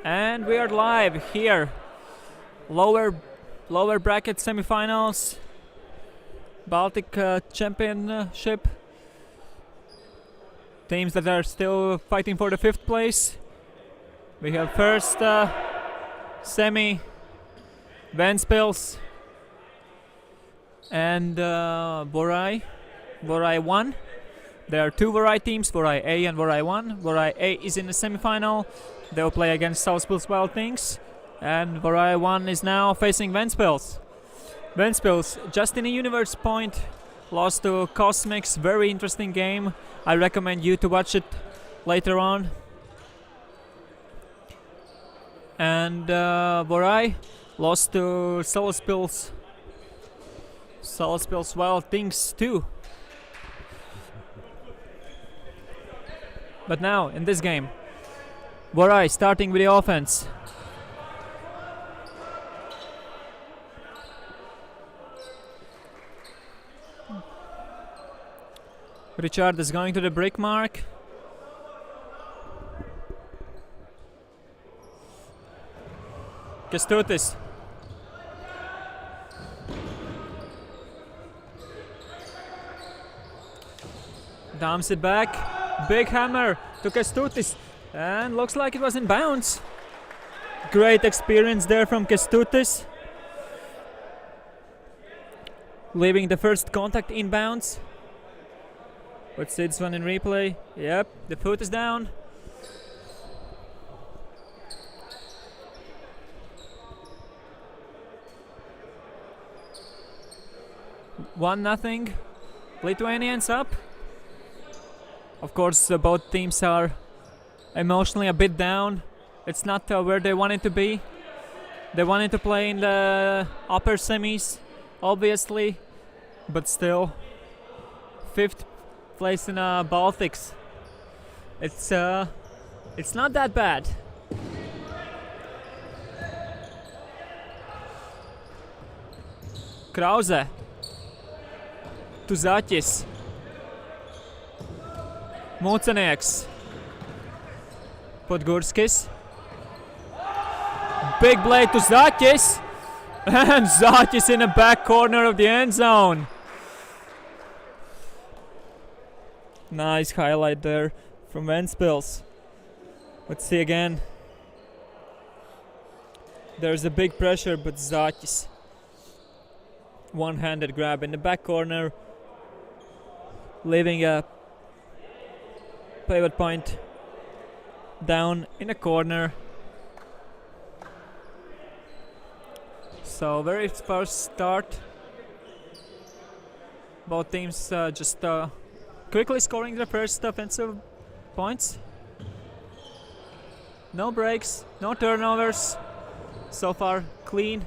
And we are live here. Lower bracket semifinals. Baltic Championship. Teams that are still fighting for the 5th place. We have first semi Ventspils and Vorai. Vorai 1. There are 2 Vorai teams, Vorai A and Vorai 1. Vorai A is in the semi-final. They'll play against Ventspils Wild Things. And Vorai 1 is now facing Ventspils. Ventspils, just in a universe point, lost to Cosmics. Very interesting game. I recommend you to watch it later on. And Vorai lost to Ventspils Wild Things too. But now, in this game, Vorai starting with the offense. Richard is going to the brick mark. Kestutis. Dumps it back. Big hammer to Kestutis. And looks like it was in bounds. Great experience there from Kestutis. Leaving the first contact in bounds. Let's see this one in replay. Yep, the foot is down. One nothing. Lithuanians up. Of course, both teams are emotionally a bit down. It's not where they wanted to be. They wanted to play in the upper semis, obviously, but still, 5th place in Baltics. It's not that bad. Krause to Zaķis. Mucenieks. Podgurskis. Big blade to Zaķis. And Zaķis in the back corner of the end zone. Nice highlight there from Ventspils. Let's see again. There's a big pressure, but Zaķis. One-handed grab in the back corner. Leaving a pivot point down in a corner. So very first start. Both teams just quickly scoring their first offensive points. No breaks, no turnovers. So far, clean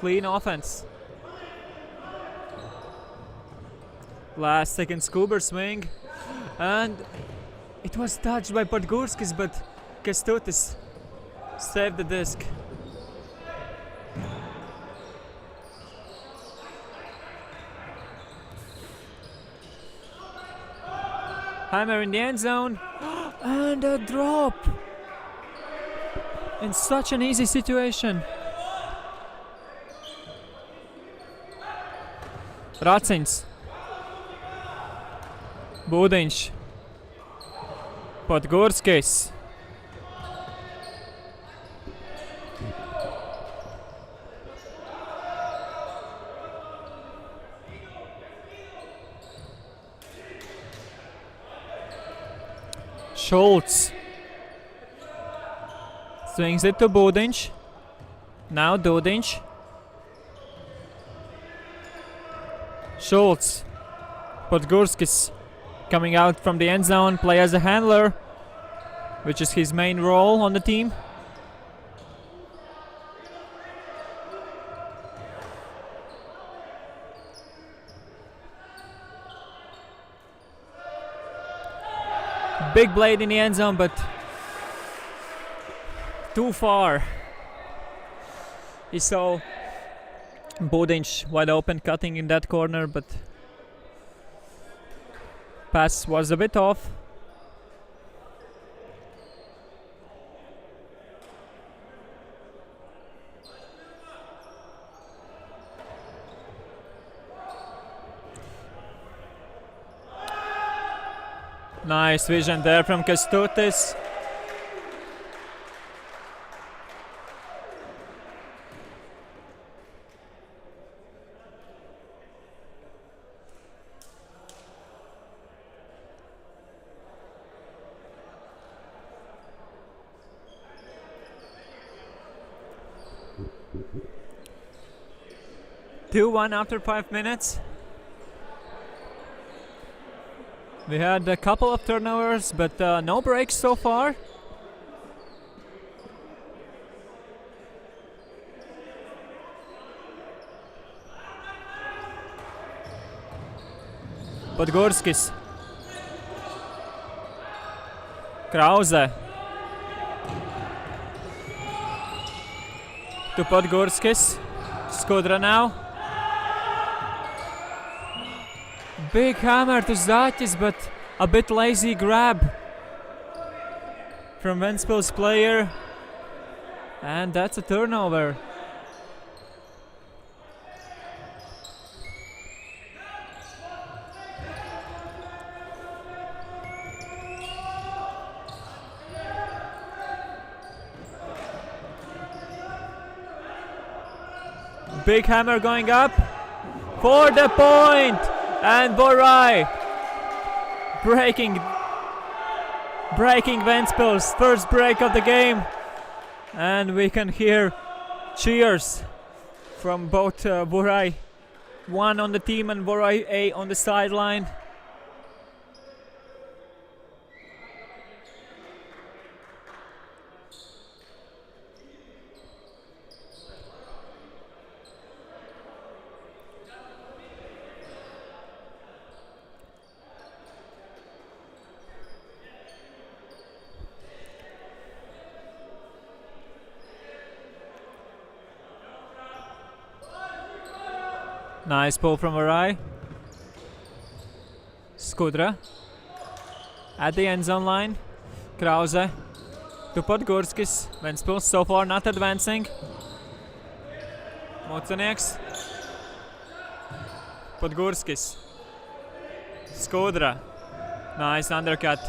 offense. Last second scuba swing. And it was touched by Podgurskis, but Kestutis saved the disc. Hammer in the end zone. And a drop. In such an easy situation. Racins. Būdiņš. Podgurskis. Schultz swings it to Budiņš. Now Dudiņš. Schultz. Podgurskis coming out from the end zone, play as a handler, which is his main role on the team. Big blade in the end zone, but too far. He saw Budiņš wide open cutting in that corner, but pass was a bit off. Nice vision there from Kestutis. Two-one after 5 minutes. We had a couple of turnovers, but no breaks so far. Podgurskis. Krause. To Podgurskis. Skudra now. Big hammer to Zaķis, but a bit lazy grab from Ventspils player. And that's a turnover. Big hammer going up for the point. And Vorai breaking Ventspils' first break of the game. And we can hear cheers from both Vorai 1 on the team and Vorai A on the sideline. Nice pull from Vorai. Skudra at the end zone line. Krause to Podgurskis. Ventspils so far not advancing. Mucenieks. Podgurskis. Skudra. Nice undercut.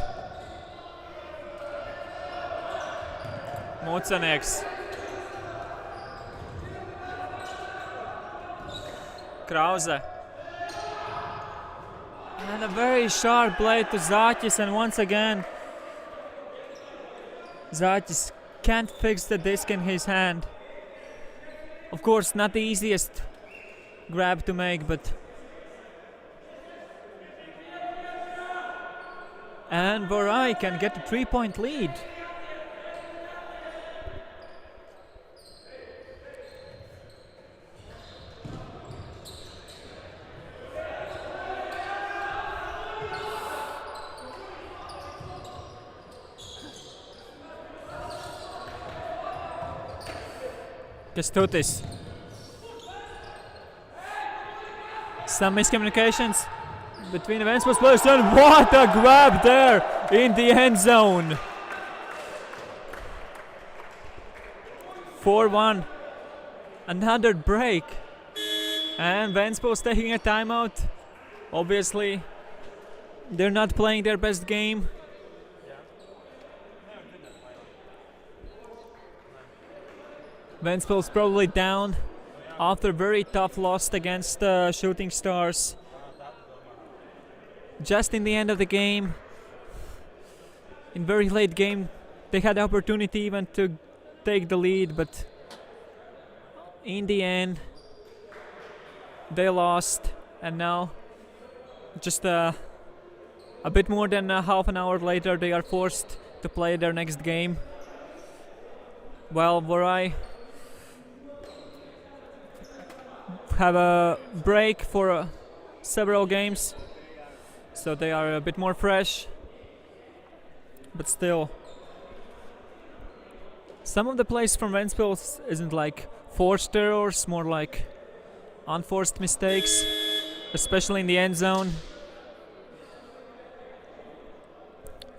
Mucenieks. Krause. And a very sharp blade to Zaķis, and once again Zaķis can't fix the disc in his hand. Of course, not the easiest grab to make, but and Vorai can get a 3-point lead. Kestutis. Some miscommunications between the Ventspils players, and what a grab there in the end zone. 4-1. Another break. And Ventspils taking a timeout. Obviously, they're not playing their best game. Ventspils probably down after a very tough loss against Shooting Stars. Just in the end of the game, in very late game they had the opportunity even to take the lead, but in the end they lost, and now just a bit more than half an hour later they are forced to play their next game. Well, Vorai have a break for several games, so they are a bit more fresh, but still some of the plays from Ventspils isn't like forced errors, more like unforced mistakes, especially in the end zone.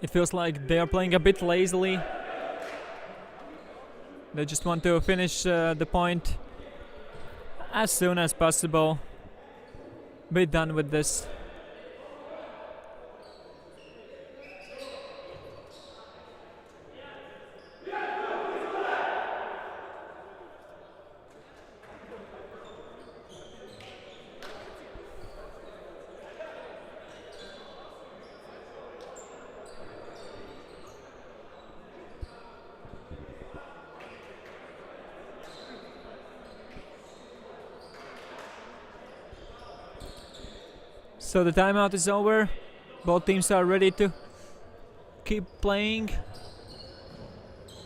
It feels like they are playing a bit lazily. They just want to finish the point as soon as possible. Be done with this. So the timeout is over. Both teams are ready to keep playing.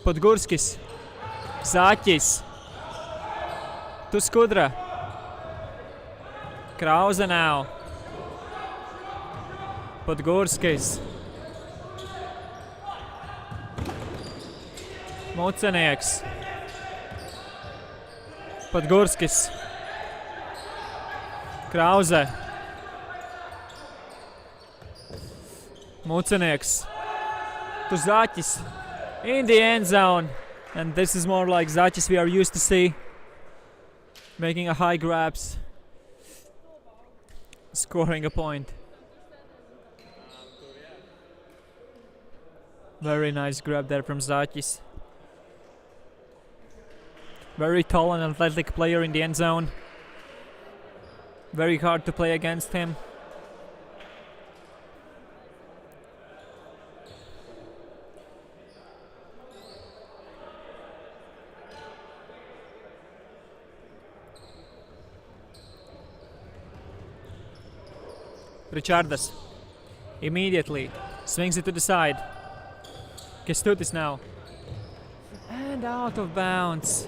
Podgurskis, Zaķis, Tuskudra, Krause now, Podgurskis, Mucenieks, Podgurskis, Krause, Mucenieks, to Zaķis in the end zone, and this is more like Zaķis we are used to see, making a high grabs, scoring a point. Very nice grab there from Zaķis. Very tall and athletic player in the end zone. Very hard to play against him. Richardas immediately swings it to the side. Kestutis now. And out of bounds.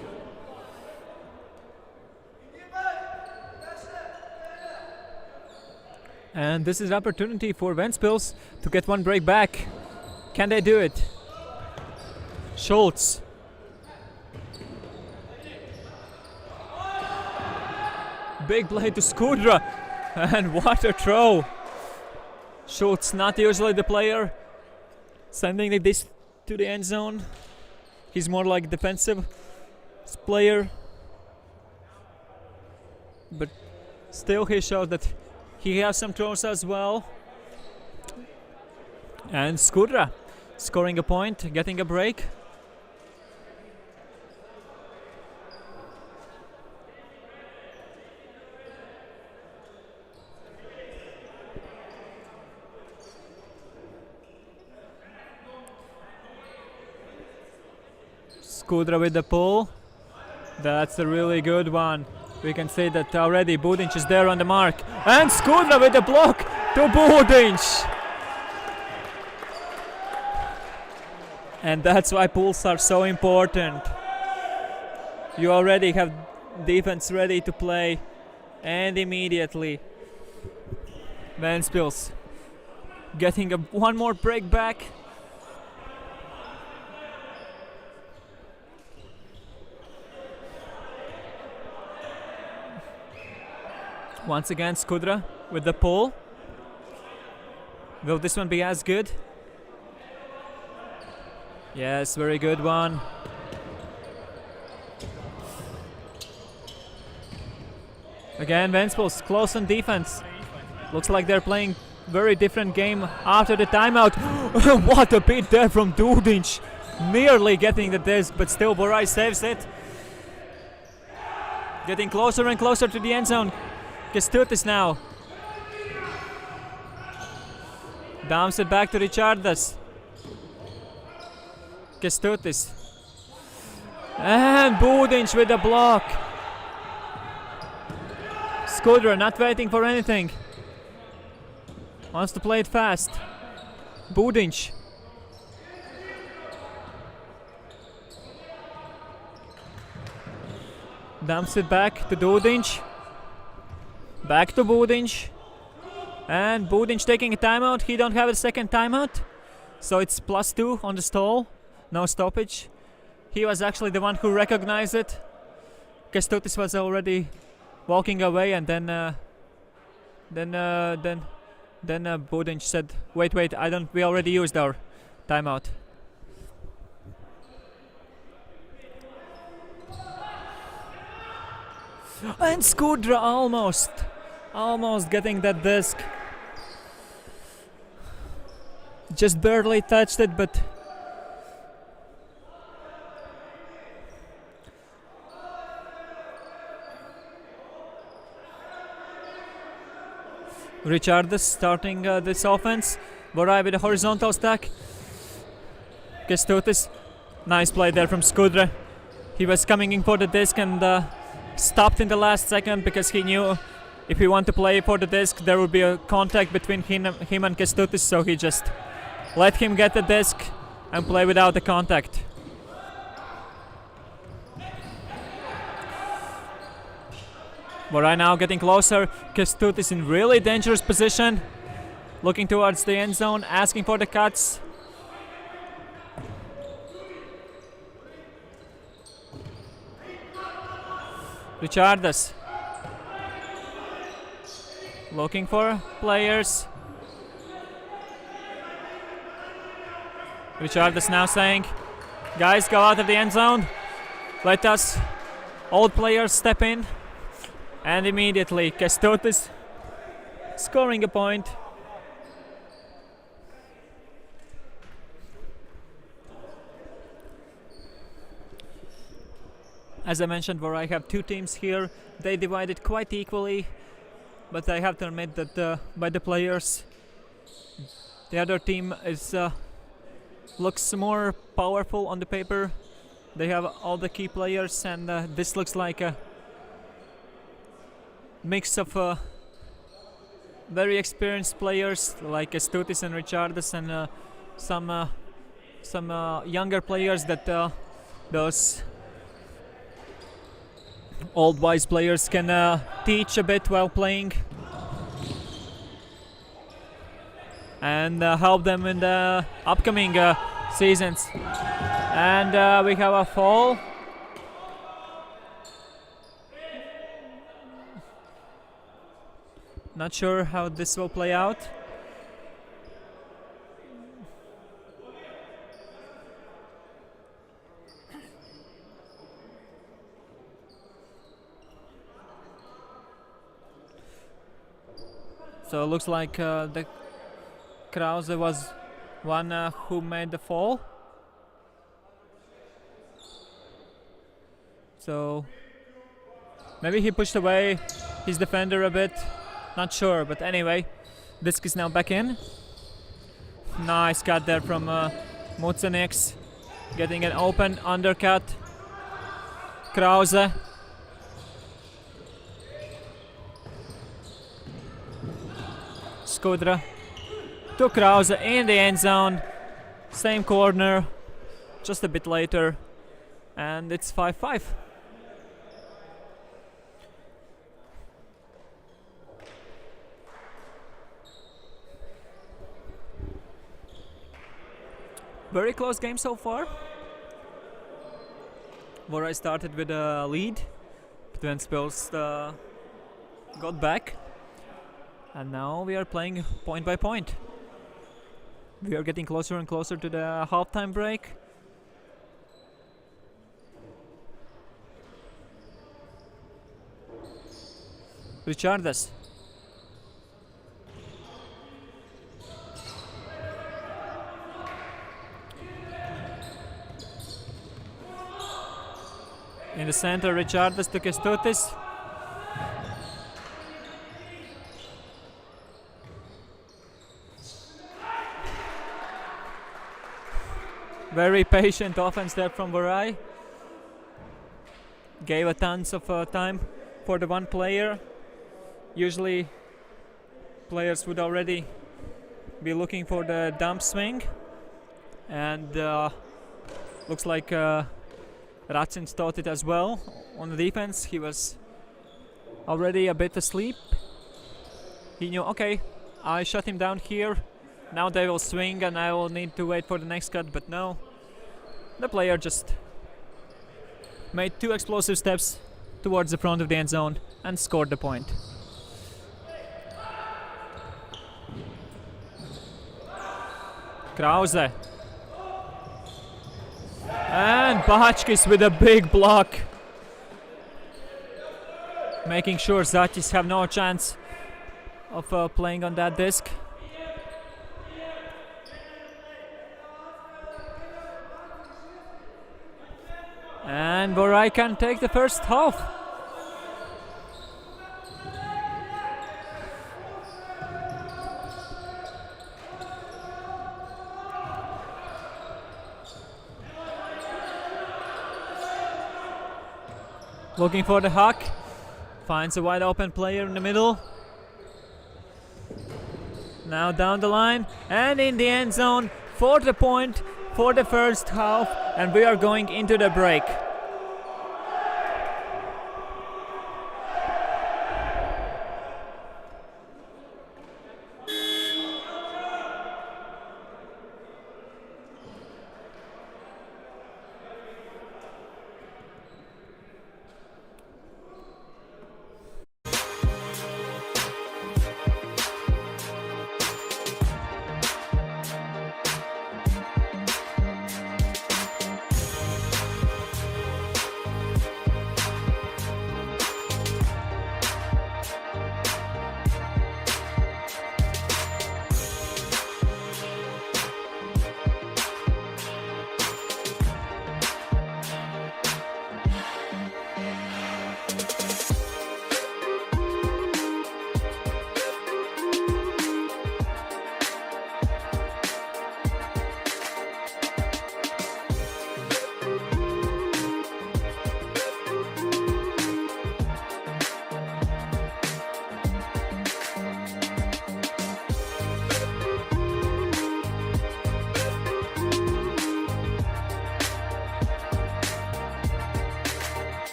And this is an opportunity for Ventspils to get one break back. Can they do it? Schultz. Big play to Skudra. And what a throw! Schultz, not usually the player sending this to the end zone. He's more like defensive player. But still he showed that he has some throws as well. And Skudra scoring a point, getting a break. Skudra with the pull. That's a really good one. We can say that already. Budinč is there on the mark. And Skudra with the block to Budinč. And that's why pulls are so important. You already have defense ready to play. And immediately Ventspils getting one more break back. Once again, Skudra with the pull. Will this one be as good? Yes, very good one. Again, Ventspils close on defense. Looks like they're playing very different game after the timeout. What a beat there from Budinč. Nearly getting the disc, but still Vorai saves it. Getting closer and closer to the end zone. Kestutis now. Dumps it back to Richardas. Kestutis. And Būdiņš with a block. Skudra not waiting for anything. Wants to play it fast. Būdiņš. Dumps it back to Būdiņš. Back to Būdiņš. And Būdiņš taking a timeout. He don't have a second timeout. So it's +2 on the stall. No stoppage. He was actually the one who recognized it. Kestutis was already walking away, and then Būdiņš said, "Wait, we already used our timeout." And Skudra almost getting that disc. Just barely touched it, but Richardus starting this offense. Vorai with a horizontal stack. Kestutis. Nice play there from Skudra. He was coming in for the disc and stopped in the last second because he knew if he wanted to play for the disc there would be a contact between him and Kestutis, so he just let him get the disc and play without the contact. Vorai now getting closer. Kestutis in really dangerous position. Looking towards the end zone, asking for the cuts. Richardus. Looking for players. Richardus now saying, "Guys, go out of the end zone. Let us old players step in." And immediately Kestutis scoring a point. As I mentioned, Vorai have two teams here. They divided quite equally, but I have to admit that by the players, the other team is looks more powerful on the paper. They have all the key players, and this looks like a mix of very experienced players like Kestutis and Richardus, and some younger players that those old wise players can teach a bit while playing and help them in the upcoming seasons. And we have a fall. Not sure how this will play out. So it looks like the Krause was one who made the fall. So maybe he pushed away his defender a bit. Not sure, but anyway, disc is now back in. Nice cut there from Mucenieks, getting an open undercut. Krause. Skudra to Krause in the end zone. Same corner, just a bit later, and it's 5-5. Very close game so far. Vorai started with a lead, but Ventspils got back, and now we are playing point by point. We are getting closer and closer to the halftime break. Richardus. In the center, Richardus to Kestutis. Very patient offense there from Vorai. Gave a tons of time for the one player. Usually players would already be looking for the dump swing, and looks like Racins thought it as well. On the defense, he was already a bit asleep. He knew, okay, I shut him down here, now they will swing and I will need to wait for the next cut, but no. The player just made 2 explosive steps towards the front of the end zone and scored the point. Krause. And Bahachkis with a big block, making sure Zaķis have no chance of playing on that disc. And Vorai can take the first half. Looking for the huck. Finds a wide open player in the middle. Now down the line and in the end zone for the point for the first half, and we are going into the break.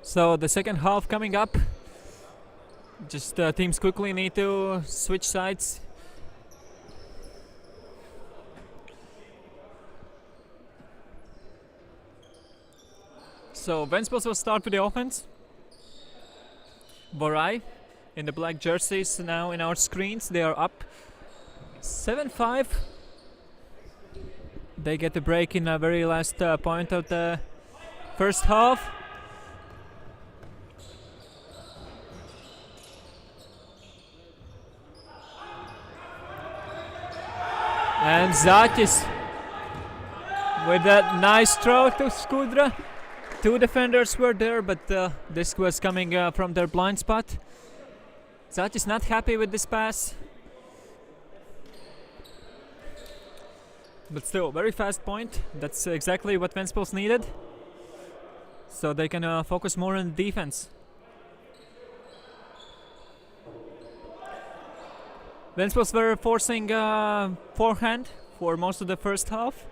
So the second half coming up. Just teams quickly need to switch sides. So Ventspils will start with the offense. Vorai in the black jerseys now in our screens. They are up 7-5. They get the break in the very last point of the first half. And Zaķis with that nice throw to Skudra. 2 defenders were there, but this was coming from their blind spot. Zaķis not happy with this pass. But still, very fast point. That's exactly what Ventspils needed. So they can focus more on defense. Ventspils were forcing forehand for most of the first half,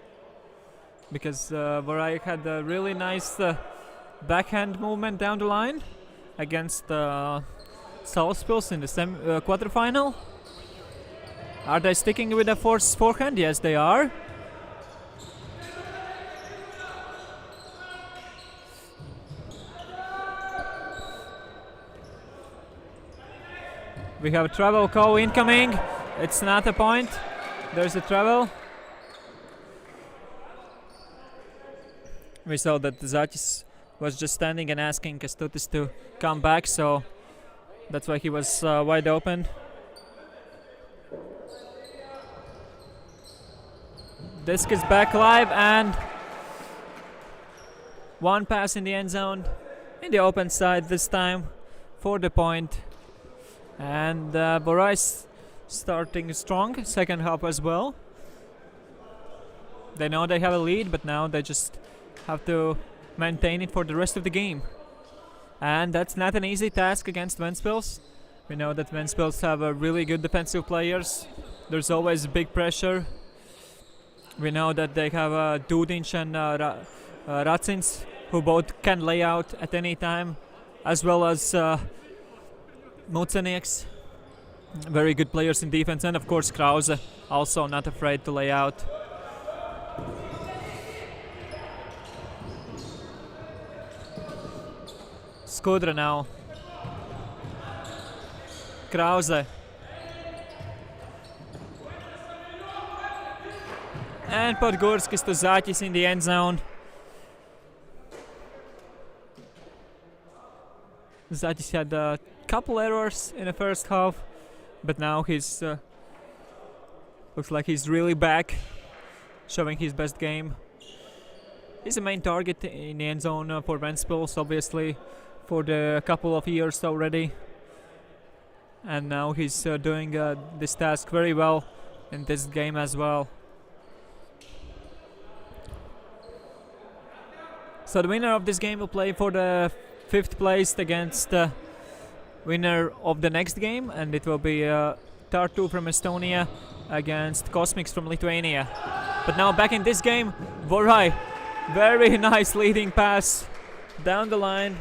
because Vorai had a really nice backhand movement down the line against Ventspils in the quarterfinal. Are they sticking with the forehand? Yes, they are. We have a travel call incoming. It's not a point. There's a travel. We saw that Zaķis was just standing and asking Kestutis to come back, so that's why he was wide open. Disc is back live, and one pass in the end zone, in the open side this time for the point. And Vorai starting strong, second half as well. They know they have a lead, but now they just have to maintain it for the rest of the game. And that's not an easy task against Ventspils. We know that Ventspils have really good defensive players. There's always big pressure. We know that they have Dūdiņš and Racins, who both can lay out at any time, as well as Mucenieks. Very good players in defense, and of course Krause, also not afraid to lay out. Skudra now. Krause. And Podgurskis to Zaķis in the end zone. Zaķis had a couple errors in the first half, but now he's looks like he's really back, showing his best game. He's the main target in the end zone for Ventspils, obviously, for the couple of years already. And now he's doing this task very well in this game as well. So the winner of this game will play for the 5th place against the winner of the next game, and it will be Tartu from Estonia against Cosmics from Lithuania. But now back in this game, Vorai, very nice leading pass down the line.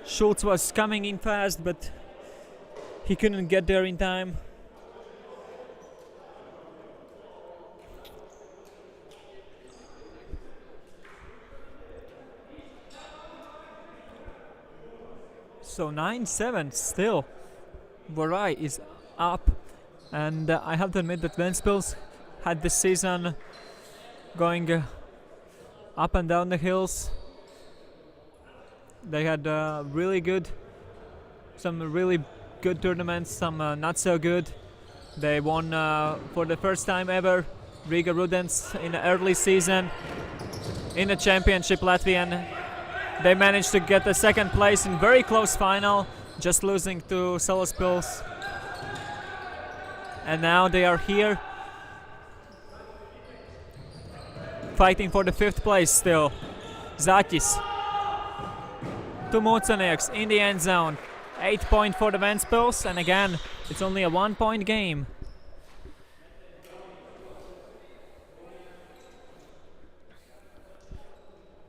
Schultz was coming in fast, but he couldn't get there in time. So 9-7 still. Vorai is up, and I have to admit that Ventspils had this season going up and down the hills. They had some really good tournaments, some not so good. They won for the first time ever Riga Rudens in the early season in the championship Latvian. They managed to get the 2nd place in very close final, just losing to Salaspils. And now they are here, fighting for the 5th place still. Zaķis to Mucenieks in the end zone. 8 point for the Ventspils, and again, it's only a 1 point game.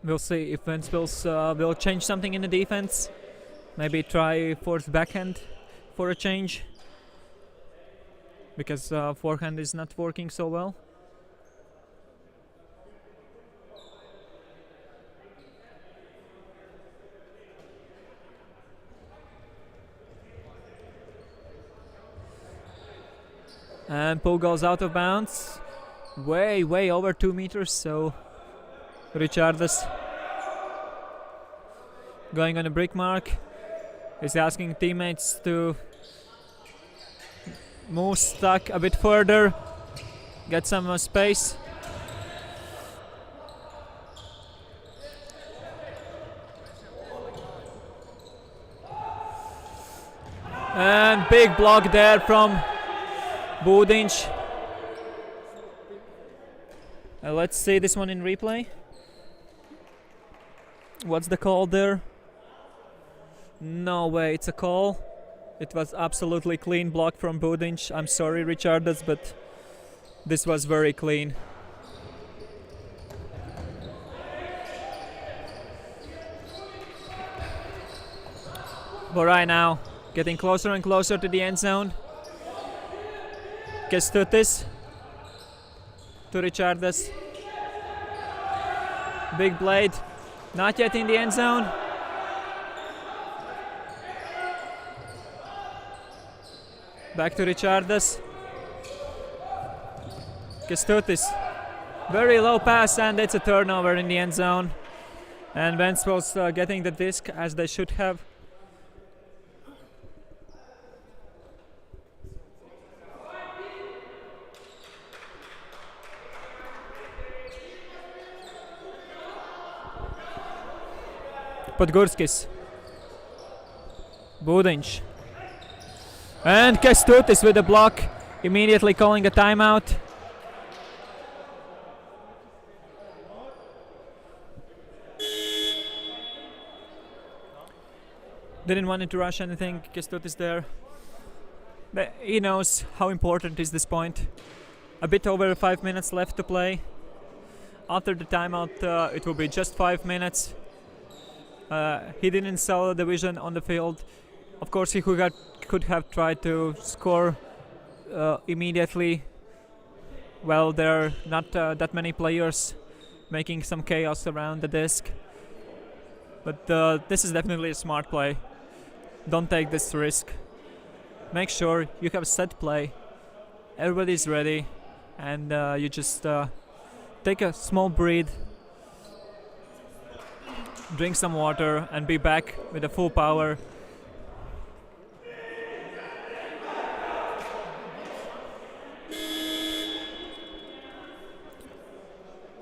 We'll see if Ventspils will change something in the defense. Maybe try fourth backhand for a change, because forehand is not working so well. And pull goes out of bounds, way over 2 meters, so Richardas going on a brick mark. He's asking teammates to move stuck a bit further, get some space. And big block there from Dūdiņš. Let's see this one in replay. What's the call there? No way, it's a call. It was absolutely clean block from Dūdiņš. I'm sorry, Richardas, but this was very clean. Vorai now getting closer and closer to the end zone. Kestutis to Richardas. Big blade, not yet in the end zone. Back to Richardas. Kestutis Very low pass, and it's a turnover in the end zone. And Ventspils getting the disc as they should have. Podgurskis. Budiņš. And Kestutis with a block, immediately calling a timeout. Didn't want to rush anything, Kestutis there. But he knows how important is this point. A bit over 5 minutes left to play. After the timeout, it will be just 5 minutes. He didn't sell the vision on the field. Of course, he could have tried to score immediately. Well, there are not that many players making some chaos around the disc. But this is definitely a smart play. Don't take this risk. Make sure you have set play. Everybody's ready, and you just take a small breathe, drink some water, and be back with the full power.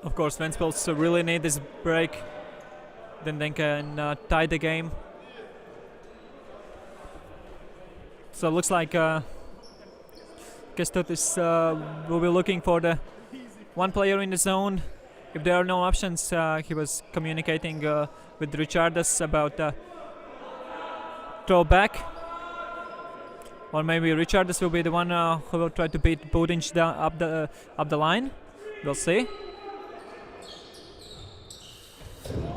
Of course, Ventspils really need this break. Then they can tie the game. So it looks like Kestutis will be looking for the one player in the zone. If there are no options, he was communicating with Richardas about throw back. Or maybe Richardas will be the one who will try to beat Budiņš down up the line. We'll see.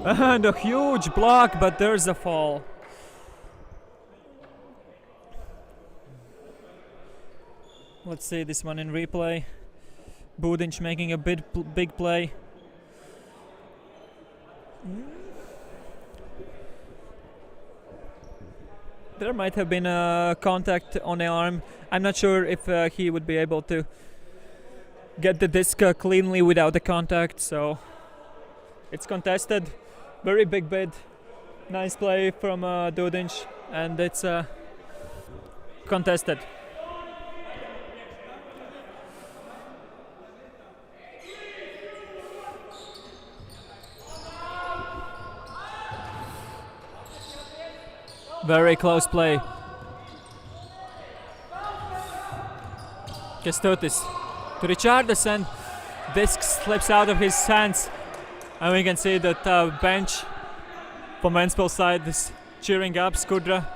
And a huge block, but there's a fall. Let's see this one in replay. Budiņš making a big play. There might have been a contact on the arm. I'm not sure if he would be able to get the disc cleanly without the contact, so it's contested. Very big bid. Nice play from Budiņš, and it's contested. Very close play. Kestutis to Richardas, and disc slips out of his hands. And we can see that bench from Ventspils side is cheering up. Skudra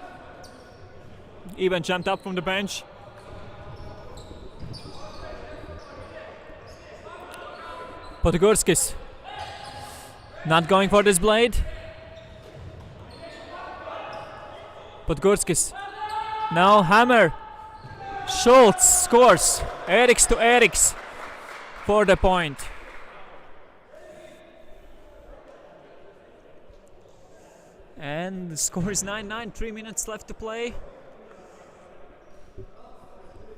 even jumped up from the bench. Podgurskis not going for this blade. Podgurskis. Now hammer. Schultz scores. Eriks to Eriks for the point. And the score is 9-9, 3 minutes left to play.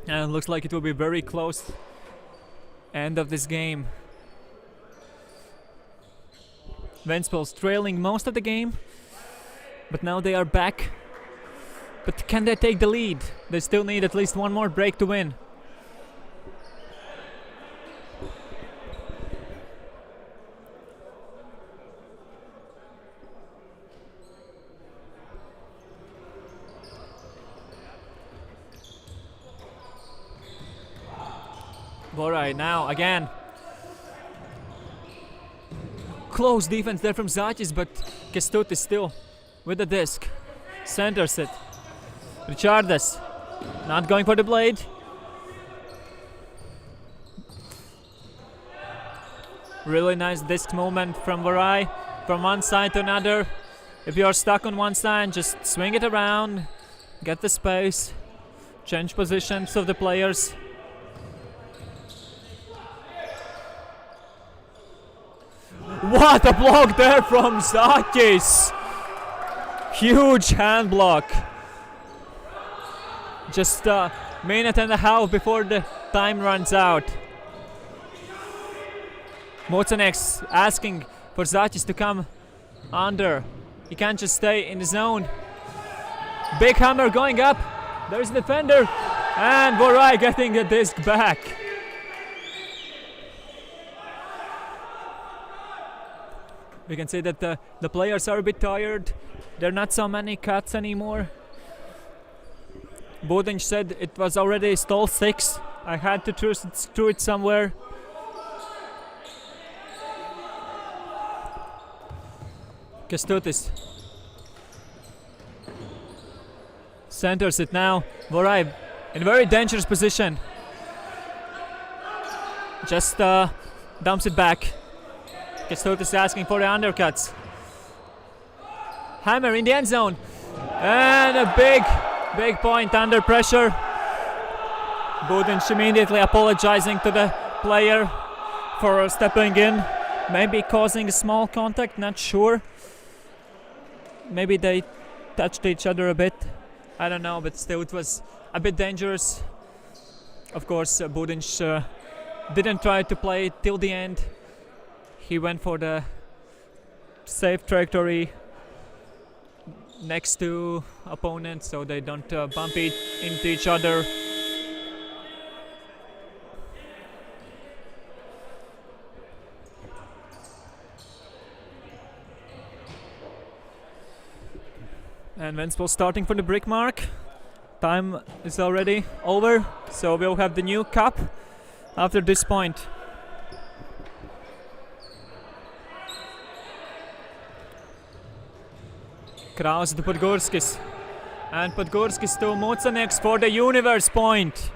And it looks like it will be very close end of this game. Ventspils trailing most of the game, but now they are back. But can they take the lead? They still need at least one more break to win. Vorai now again. Close defense there from Zaķis, but Kestutis still with the disc. Centers it. Richardas not going for the blade. Really nice disc movement from Vorai from one side to another. If you are stuck on one side, just swing it around, get the space, change positions of the players. What a block there from Zaķis! Huge hand block. Just a minute and a half before the time runs out. Mocenieks asking for Zaķis to come under. He can't just stay in the zone. Big hammer going up. There's the defender. And Vorai getting the disc back. We can see that the players are a bit tired. There are not so many cuts anymore. Budiņš said it was already stall 6. I had to throw it somewhere. Kestutis centers it now. Vorai in a very dangerous position. Just dumps it back. Kestutis asking for the undercuts. Hammer in the end zone. And a big point under pressure. Budiņš immediately apologizing to the player for stepping in. Maybe causing a small contact, not sure. Maybe they touched each other a bit. I don't know, but still it was a bit dangerous. Of course, Budiņš didn't try to play it till the end. He went for the safe trajectory next to opponents so they don't bump into each other. And Ventspils starting for the brick mark. Time is already over, so we'll have the new cup after this point. Kraus to Podgorskis. And Podgorskis to Mocenieks for the universe point.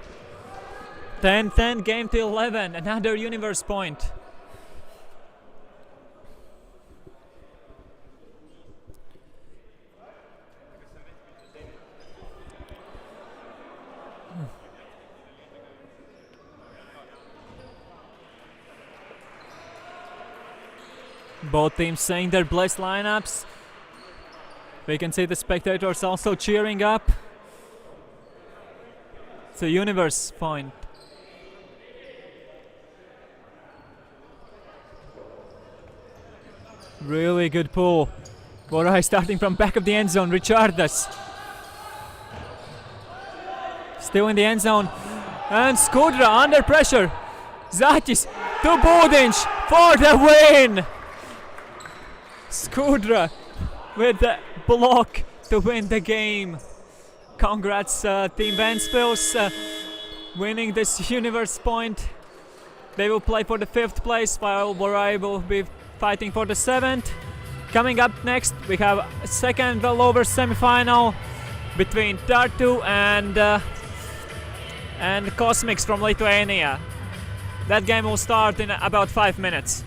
10-10 game to 11. Another universe point. Both teams saying their blessed lineups. We can see the spectators also cheering up. It's a universe point. Really good pull. Vorai starting from back of the end zone. Richardas. Still in the end zone. And Skudra under pressure. Zaķis to Budiņš for the win. Skudra with the block to win the game. Congrats Team Ventspils winning this universe point. They will play for the 5th place while Vorai will be fighting for the 7th. Coming up next we have a second well-over semi-final between Tartu and Cosmics from Lithuania. That game will start in about 5 minutes.